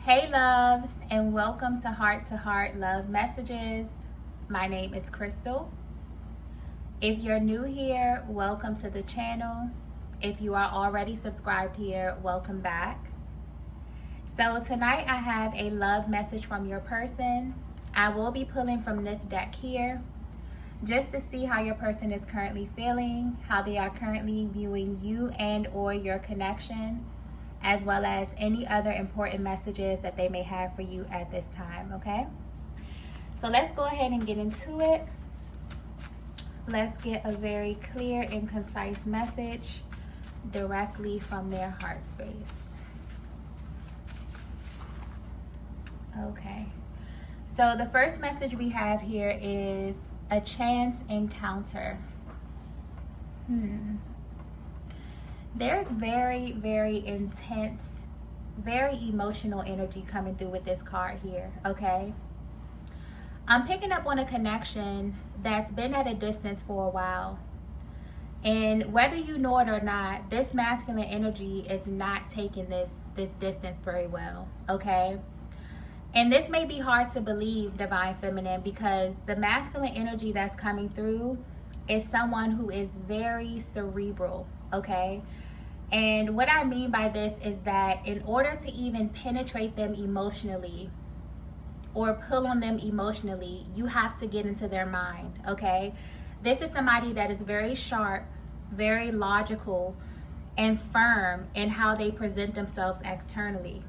Hey loves, and welcome to Heart Love Messages. My name is Crystal. If you're new here, welcome to the channel. If you are already subscribed here, welcome back. So tonight I have a love message from your person. I will be pulling from this deck here just to see how your person is currently feeling, how they are currently viewing you and or your connection, as well as any other important messages that they may have for you at this time, okay? So let's go ahead and get into it. Let's get a very clear and concise message directly from their heart space. Okay, so the first message we have here is a chance encounter. There's very, very intense, very emotional energy coming through with this card here, okay? I'm picking up on a connection that's been at a distance for a while. And whether you know it or not, this masculine energy is not taking this distance very well, okay? And this may be hard to believe, Divine Feminine, because the masculine energy that's coming through is someone who is very cerebral, okay? And what I mean by this is that in order to even penetrate them emotionally or pull on them emotionally, you have to get into their mind, okay? This is somebody that is very sharp, very logical, and firm in how they present themselves externally.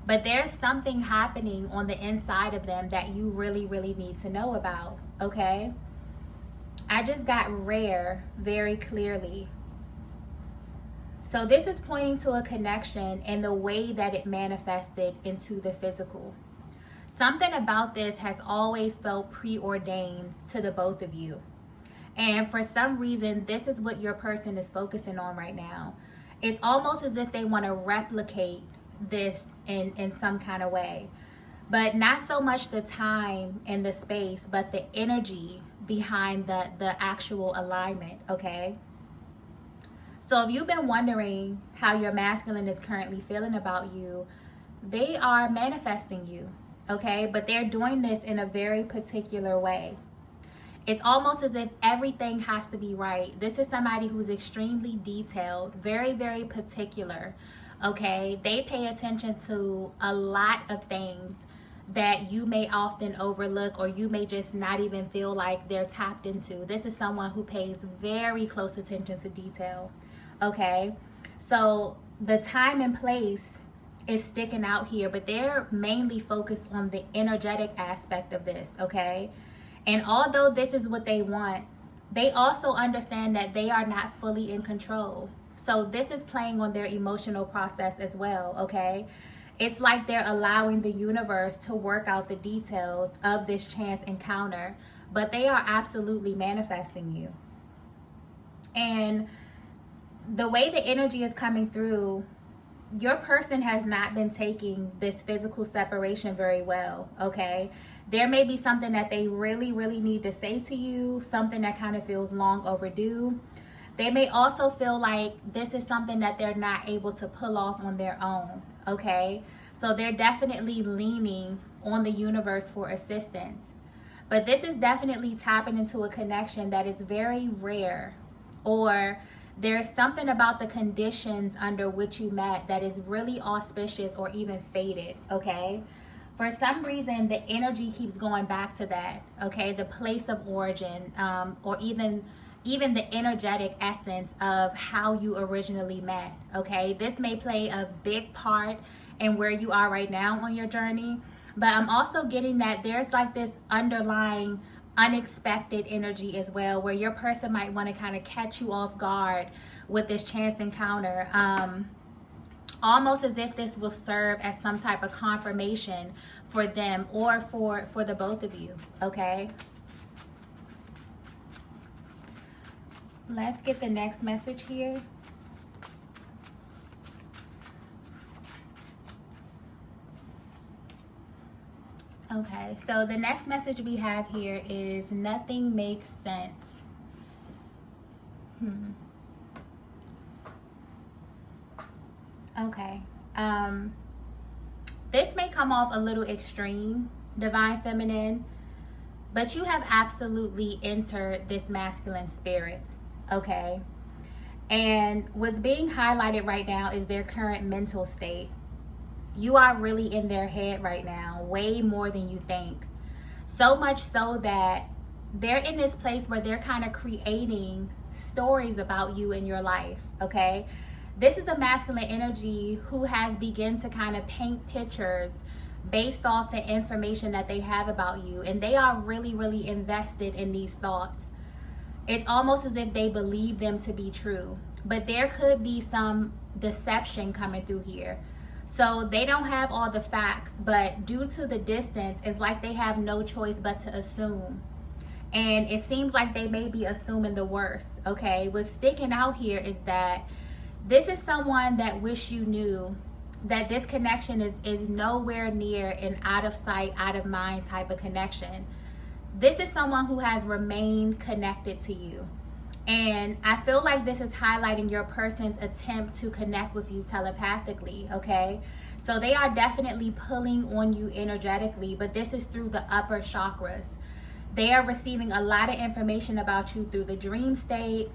But there's something happening on the inside of them that you really, really need to know about, okay? I just got rare very clearly. So this is pointing to a connection and the way that it manifested into the physical. Something about this has always felt preordained to the both of you. And for some reason, this is what your person is focusing on right now. It's almost as if they want to replicate this in some kind of way. But not so much the time and the space, but the energy behind the actual alignment, okay? So if you've been wondering how your masculine is currently feeling about you, they are manifesting you, okay? But they're doing this in a very particular way. It's almost as if everything has to be right. This is somebody who's extremely detailed, very, very particular, okay? They pay attention to a lot of things that you may often overlook or you may just not even feel like they're tapped into. This is someone who pays very close attention to detail, okay? So the time and place is sticking out here, but they're mainly focused on the energetic aspect of this, okay? And although this is what they want, they also understand that they are not fully in control. So this is playing on their emotional process as well, okay? It's like they're allowing the universe to work out the details of this chance encounter, but they are absolutely manifesting you. And the way the energy is coming through, your person has not been taking this physical separation very well, okay? There may be something that they really, really need to say to you, something that kind of feels long overdue. They may also feel like this is something that they're not able to pull off on their own, okay? So they're definitely leaning on the universe for assistance. But this is definitely tapping into a connection that is very rare, or there's something about the conditions under which you met that is really auspicious or even fated, okay? For some reason, the energy keeps going back to that, okay? The place of origin, or even the energetic essence of how you originally met, okay? This may play a big part in where you are right now on your journey, but I'm also getting that there's like this underlying unexpected energy as well, where your person might want to kind of catch you off guard with this chance encounter, almost as if this will serve as some type of confirmation for them or for the both of you, okay? Let's get the next message here. Okay, so the next message we have here is nothing makes sense. Okay. This may come off a little extreme, Divine Feminine, but you have absolutely entered this masculine spirit, okay? And what's being highlighted right now is their current mental state. You are really in their head right now, way more than you think. So much so that they're in this place where they're kind of creating stories about you in your life, okay? This is a masculine energy who has begun to kind of paint pictures based off the information that they have about you, and they are really, really invested in these thoughts. It's almost as if they believe them to be true, but there could be some deception coming through here. So they don't have all the facts, but due to the distance, it's like they have no choice but to assume. And it seems like they may be assuming the worst, okay? What's sticking out here is that this is someone that wish you knew that this connection is nowhere near an out of sight, out of mind type of connection. This is someone who has remained connected to you. And I feel like this is highlighting your person's attempt to connect with you telepathically, okay? So they are definitely pulling on you energetically, but this is through the upper chakras. They are receiving a lot of information about you through the dream state,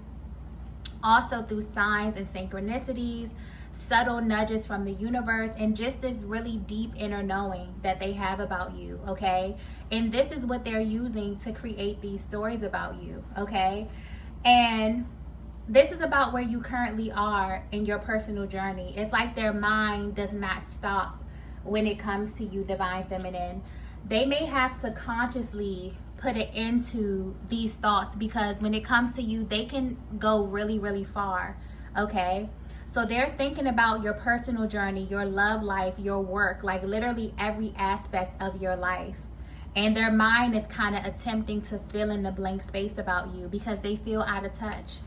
also through signs and synchronicities, subtle nudges from the universe, and just this really deep inner knowing that they have about you, okay? And this is what they're using to create these stories about you, okay? And this is about where you currently are in your personal journey. It's like their mind does not stop when it comes to you, Divine Feminine. They may have to consciously put it into these thoughts, because when it comes to you, they can go really, really far, okay? So they're thinking about your personal journey, your love life, your work, like literally every aspect of your life. And their mind is kind of attempting to fill in the blank space about you because they feel out of touch.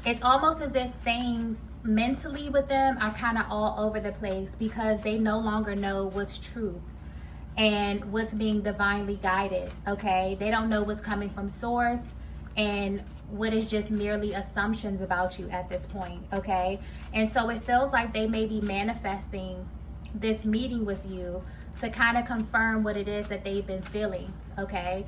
It's almost as if things mentally with them are kind of all over the place because they no longer know what's true and what's being divinely guided, okay? They don't know what's coming from source and what is just merely assumptions about you at this point, okay? And so it feels like they may be manifesting this meeting with you to kind of confirm what it is that they've been feeling, okay?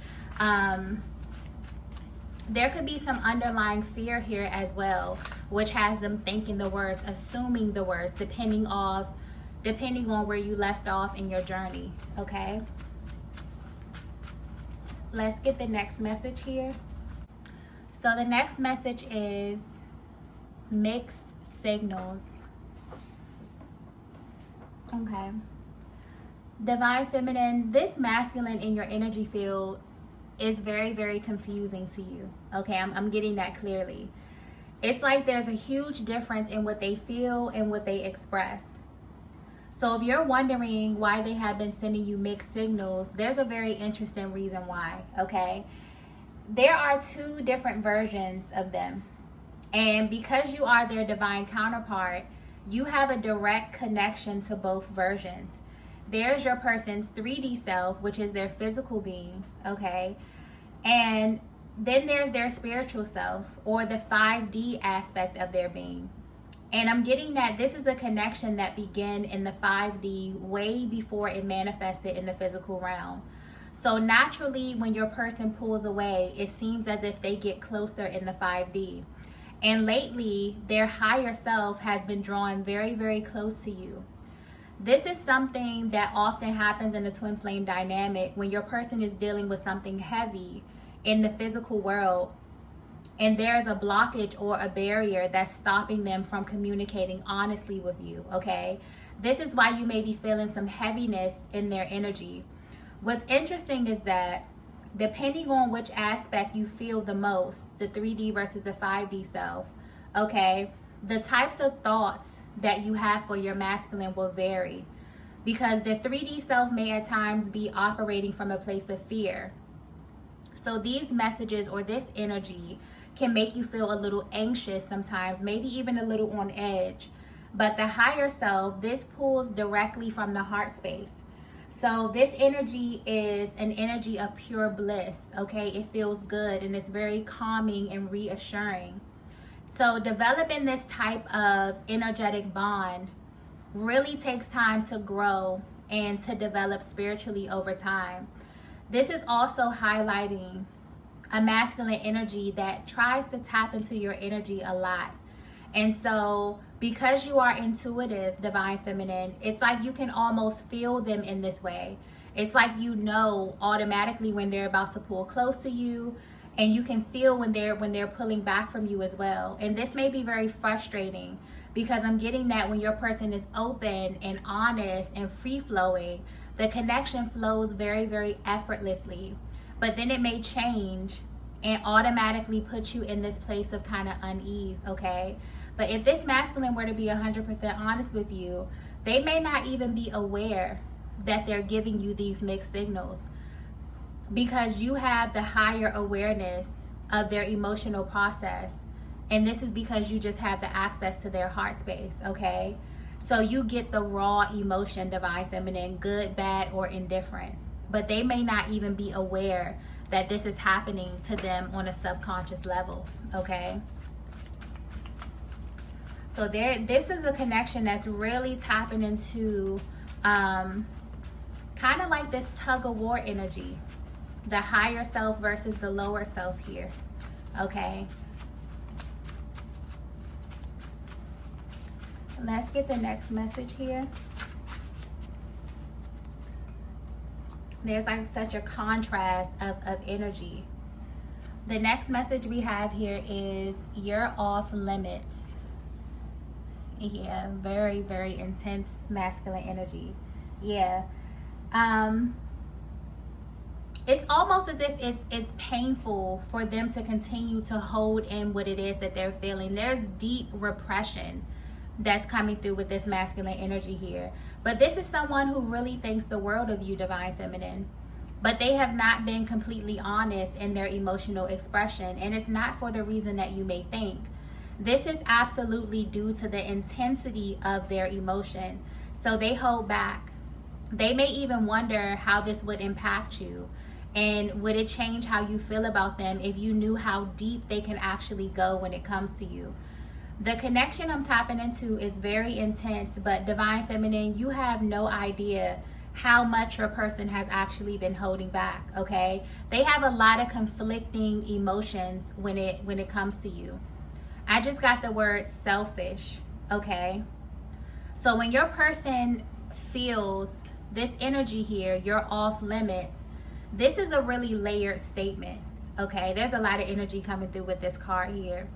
There could be some underlying fear here as well, which has them thinking the worst, assuming the worst, depending on where you left off in your journey, okay? Let's get the next message here. So the next message is mixed signals. Okay. Divine Feminine, this masculine in your energy field is very, very confusing to you. Okay, I'm getting that clearly. It's like there's a huge difference in what they feel and what they express. So if you're wondering why they have been sending you mixed signals, there's a very interesting reason why, okay? There are two different versions of them. And because you are their divine counterpart, you have a direct connection to both versions. There's your person's 3D self, which is their physical being, okay? And then there's their spiritual self, or the 5D aspect of their being. And I'm getting that this is a connection that began in the 5D way before it manifested in the physical realm. So naturally, when your person pulls away, it seems as if they get closer in the 5D. And lately, their higher self has been drawn very, very close to you. This is something that often happens in the twin flame dynamic when your person is dealing with something heavy in the physical world, and there's a blockage or a barrier that's stopping them from communicating honestly with you, okay? This is why you may be feeling some heaviness in their energy. What's interesting is that depending on which aspect you feel the most, the 3D versus the 5D self, okay, the types of thoughts that you have for your masculine will vary, because the 3D self may at times be operating from a place of fear. So these messages or this energy can make you feel a little anxious sometimes, maybe even a little on edge. But the higher self, this pulls directly from the heart space. So this energy is an energy of pure bliss, okay? It feels good and it's very calming and reassuring. So developing this type of energetic bond really takes time to grow and to develop spiritually over time. This is also highlighting a masculine energy that tries to tap into your energy a lot. And so because you are intuitive, divine feminine, it's like you can almost feel them in this way. It's like you know automatically when they're about to pull close to you, and you can feel when they're pulling back from you as well. And this may be very frustrating because I'm getting that when your person is open and honest and free flowing, the connection flows very, very effortlessly. But then it may change and automatically put you in this place of kind of unease, okay? But if this masculine were to be 100% honest with you, they may not even be aware that they're giving you these mixed signals, because you have the higher awareness of their emotional process. And this is because you just have the access to their heart space, okay? So you get the raw emotion, divine feminine, good, bad, or indifferent. But they may not even be aware that this is happening to them on a subconscious level, okay? So this is a connection that's really tapping into kind of like this tug of war energy, the higher self versus the lower self here, okay? Let's get the next message here. There's like such a contrast of energy. The next message we have here is you're off limits. Yeah, very, very intense masculine energy. Yeah. It's almost as if it's painful for them to continue to hold in what it is that they're feeling. There's deep repression that's coming through with this masculine energy here. But this is someone who really thinks the world of you, divine feminine. But they have not been completely honest in their emotional expression. And it's not for the reason that you may think. This is absolutely due to the intensity of their emotion. So they hold back. They may even wonder how this would impact you. And would it change how you feel about them if you knew how deep they can actually go when it comes to you? The connection I'm tapping into is very intense, but divine feminine, you have no idea how much your person has actually been holding back, okay? They have a lot of conflicting emotions when it comes to you. I just got the word selfish, okay? So when your person feels this energy here, you're off limits, this is a really layered statement, okay? There's a lot of energy coming through with this card here.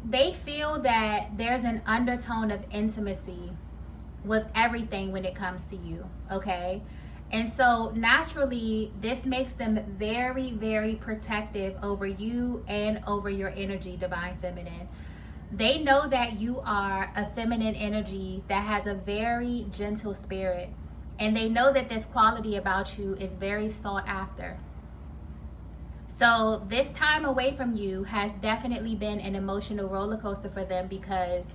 They feel that there's an undertone of intimacy with everything when it comes to you, okay? And so naturally, this makes them very, very protective over you and over your energy, divine feminine. They know that you are a feminine energy that has a very gentle spirit. And they know that this quality about you is very sought after. So this time away from you has definitely been an emotional roller coaster for them, because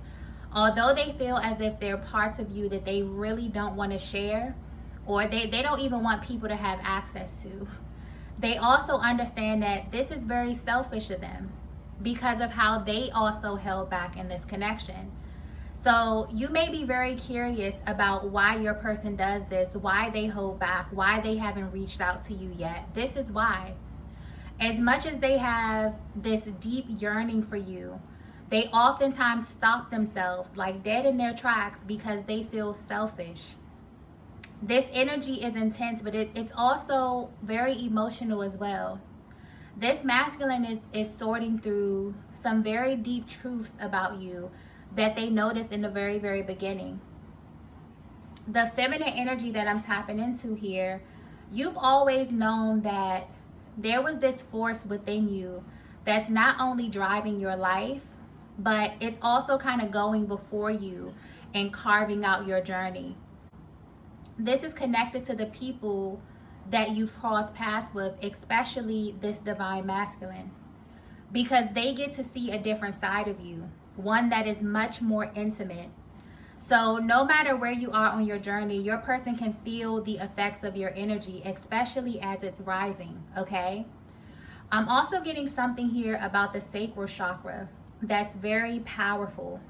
although they feel as if there are parts of you that they really don't want to share, or they don't even want people to have access to, they also understand that this is very selfish of them because of how they also held back in this connection. So you may be very curious about why your person does this, why they hold back, why they haven't reached out to you yet. This is why. As much as they have this deep yearning for you, they oftentimes stop themselves like dead in their tracks because they feel selfish. This energy is intense, but it's also very emotional as well. This masculine is sorting through some very deep truths about you that they noticed in the very, very beginning. The feminine energy that I'm tapping into here, you've always known that there was this force within you that's not only driving your life, but it's also kind of going before you and carving out your journey. This is connected to the people that you've crossed paths with, especially this divine masculine, because they get to see a different side of you, one that is much more intimate. So no matter where you are on your journey, your person can feel the effects of your energy, especially as it's rising, okay? I'm also getting something here about the sacral chakra that's very powerful.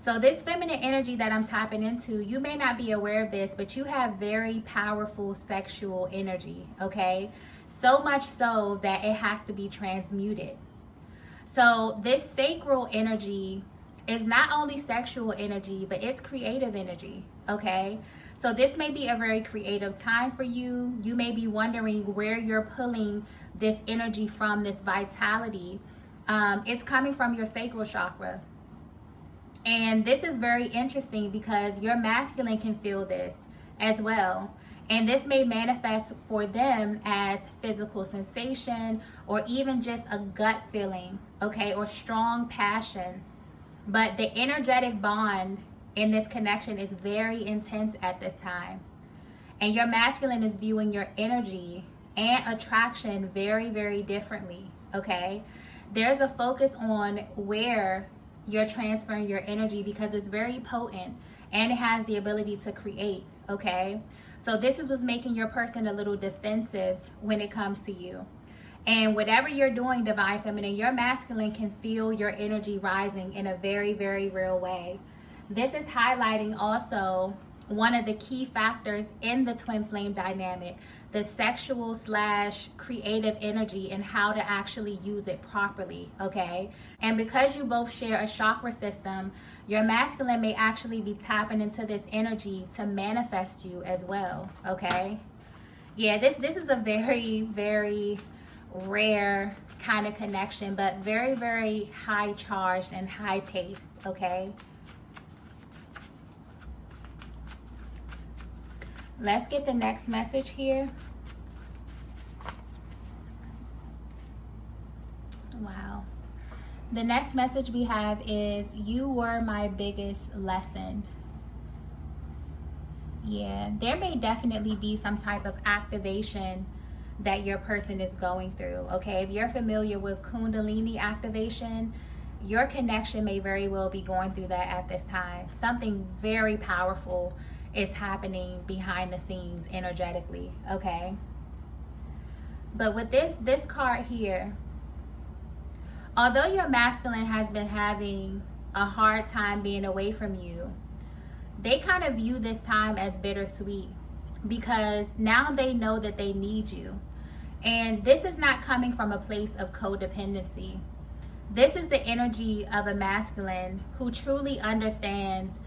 So this feminine energy that I'm tapping into, you may not be aware of this, but you have very powerful sexual energy, okay? So much so that it has to be transmuted. So this sacral energy is not only sexual energy, but it's creative energy, okay? So this may be a very creative time for you. You may be wondering where you're pulling this energy from, this vitality. It's coming from your sacral chakra. And this is very interesting because your masculine can feel this as well. And this may manifest for them as physical sensation or even just a gut feeling, okay, or strong passion. But the energetic bond in this connection is very intense at this time. And your masculine is viewing your energy and attraction very, very differently, okay? There's a focus on where you're transferring your energy because it's very potent and it has the ability to create, okay? So this is what's making your person a little defensive when it comes to you. And whatever you're doing, Divine Feminine, your masculine can feel your energy rising in a very, very real way. This is highlighting also one of the key factors in the twin flame dynamic, the sexual / creative energy and how to actually use it properly, okay? And because you both share a chakra system, your masculine may actually be tapping into this energy to manifest you as well, okay? Yeah, this is a very, very rare kind of connection, but very, very high charged and high paced, okay? Let's get the next message here. Wow. The next message we have is, you were my biggest lesson. Yeah, there may definitely be some type of activation that your person is going through, okay? If you're familiar with Kundalini activation, your connection may very well be going through that at this time. Something very powerful is happening behind the scenes energetically, okay? But with this card here, although your masculine has been having a hard time being away from you, they kind of view this time as bittersweet because now they know that they need you. And this is not coming from a place of codependency. This is the energy of a masculine who truly understands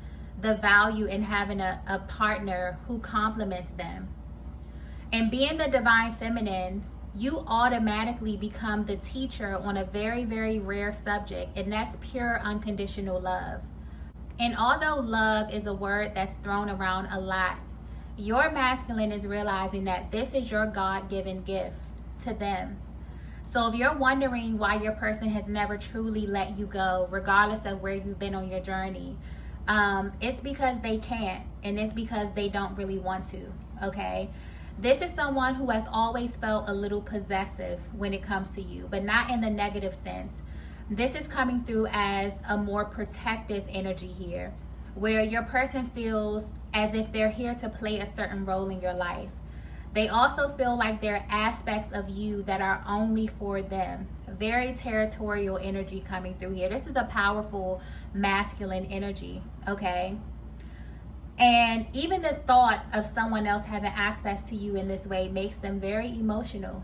the value in having a partner who complements them. And being the divine feminine, you automatically become the teacher on a very, very rare subject, and that's pure unconditional love. And although love is a word that's thrown around a lot, your masculine is realizing that this is your God-given gift to them. So if you're wondering why your person has never truly let you go, regardless of where you've been on your journey, it's because they can't, and it's because they don't really want to, okay? This is someone who has always felt a little possessive when it comes to you, but not in the negative sense. This is coming through as a more protective energy here, where your person feels as if they're here to play a certain role in your life. They also feel like there are aspects of you that are only for them. Very territorial energy coming through here. This is a powerful masculine energy, okay? And even the thought of someone else having access to you in this way makes them very emotional.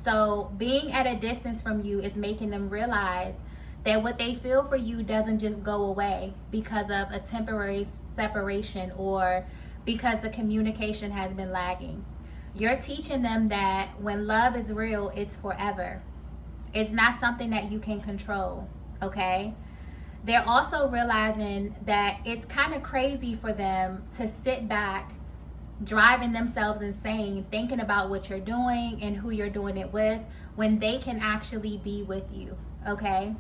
So being at a distance from you is making them realize that what they feel for you doesn't just go away because of a temporary separation or because the communication has been lagging. You're teaching them that when love is real, it's forever. It's not something that you can control, okay? They're also realizing that it's kind of crazy for them to sit back, driving themselves insane, thinking about what you're doing and who you're doing it with, when they can actually be with you, okay?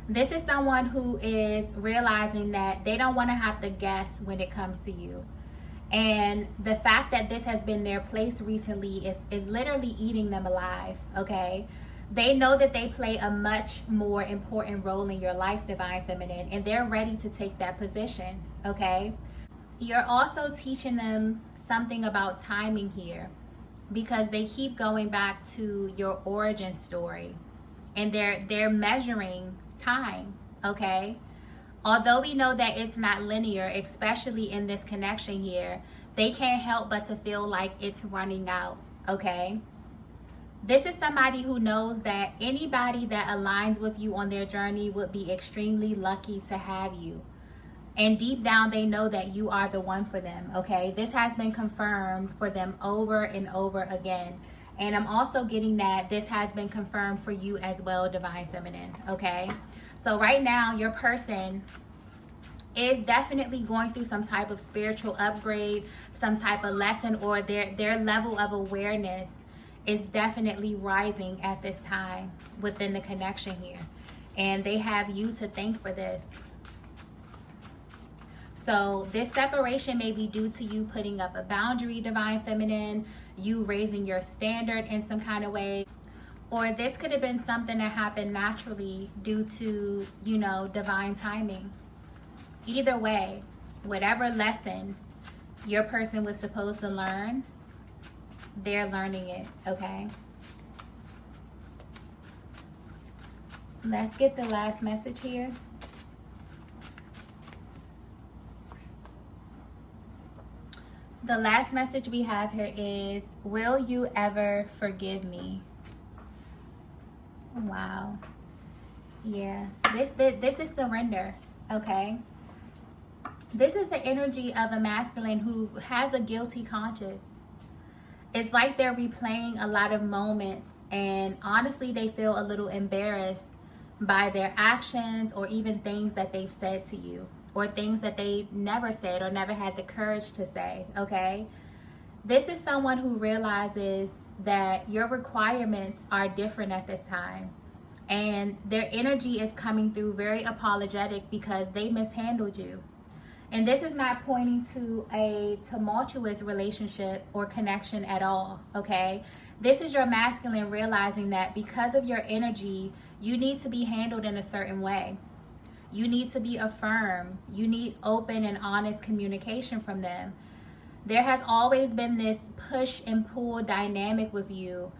This is someone who is realizing that they don't want to have to guess when it comes to you. And the fact that this has been their place recently is literally eating them alive, okay? They know that they play a much more important role in your life, Divine Feminine, and they're ready to take that position, okay? You're also teaching them something about timing here because they keep going back to your origin story and they're measuring time, okay? Although we know that it's not linear, especially in this connection here, they can't help but to feel like it's running out, okay? This is somebody who knows that anybody that aligns with you on their journey would be extremely lucky to have you. And deep down, they know that you are the one for them, okay? This has been confirmed for them over and over again. And I'm also getting that this has been confirmed for you as well, Divine Feminine, okay? So right now, your person is definitely going through some type of spiritual upgrade, some type of lesson, or their level of awareness is definitely rising at this time within the connection here. And they have you to thank for this. So this separation may be due to you putting up a boundary, Divine Feminine, you raising your standard in some kind of way. Or this could have been something that happened naturally due to, you know, divine timing. Either way, whatever lesson your person was supposed to learn, they're learning it, okay? Let's get the last message here. The last message we have here is, will you ever forgive me? Wow. Yeah, this is surrender, okay? This is the energy of a masculine who has a guilty conscience. It's like they're replaying a lot of moments, and honestly, they feel a little embarrassed by their actions or even things that they've said to you, or things that they never said or never had the courage to say, okay? This is someone who realizes that your requirements are different at this time. And their energy is coming through very apologetic because they mishandled you. And this is not pointing to a tumultuous relationship or connection at all, okay? This is your masculine realizing that because of your energy, you need to be handled in a certain way. You need to be affirmed. You need open and honest communication from them. There has always been this push and pull dynamic with you,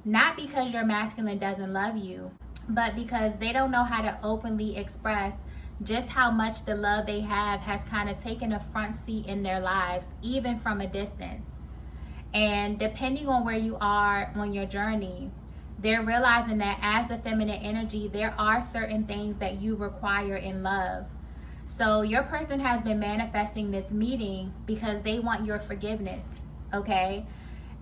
not because your masculine doesn't love you, but because they don't know how to openly express just how much the love they have has kind of taken a front seat in their lives, even from a distance. And depending on where you are on your journey, they're realizing that as the feminine energy, there are certain things that you require in love. So your person has been manifesting this meeting because they want your forgiveness, okay?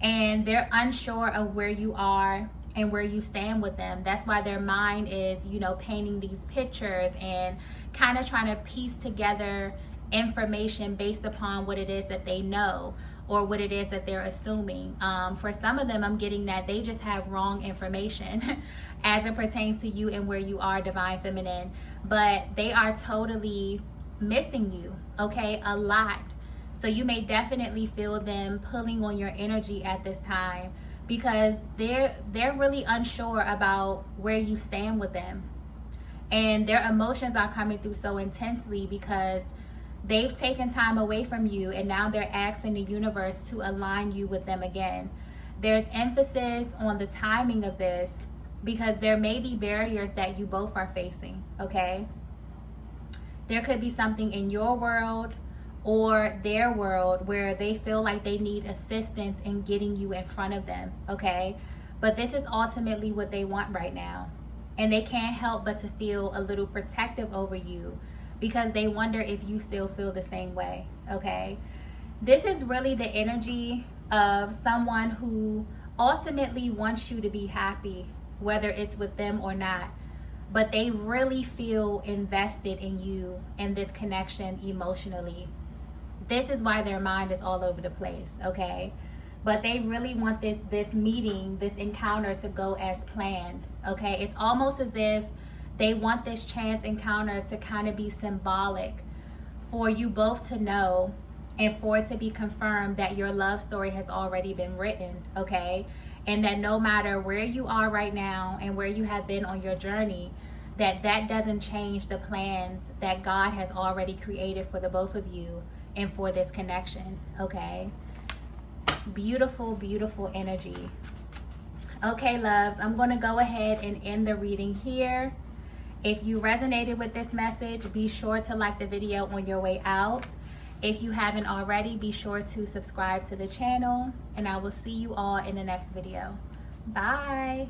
And they're unsure of where you are and where you stand with them. That's why their mind is, you know, painting these pictures and kind of trying to piece together information based upon what it is that they know or what it is that they're assuming. For some of them, I'm getting that they just have wrong information as it pertains to you and where you are, Divine Feminine. But they are totally missing you, okay, a lot. So you may definitely feel them pulling on your energy at this time because they're really unsure about where you stand with them. And their emotions are coming through so intensely because they've taken time away from you and now they're asking the universe to align you with them again. There's emphasis on the timing of this because there may be barriers that you both are facing, okay? There could be something in your world or their world where they feel like they need assistance in getting you in front of them, okay? But this is ultimately what they want right now. And they can't help but to feel a little protective over you because they wonder if you still feel the same way, okay? This is really the energy of someone who ultimately wants you to be happy, whether it's with them or not. But they really feel invested in you and this connection emotionally. This is why their mind is all over the place, okay? But they really want this meeting, this encounter to go as planned, okay? It's almost as if they want this chance encounter to kind of be symbolic for you both to know and for it to be confirmed that your love story has already been written, okay? And that no matter where you are right now and where you have been on your journey, that doesn't change the plans that God has already created for the both of you and for this connection, okay? Beautiful, beautiful energy. Okay, loves, I'm going to go ahead and end the reading here. If you resonated with this message, be sure to like the video on your way out. If you haven't already, be sure to subscribe to the channel, and I will see you all in the next video. Bye.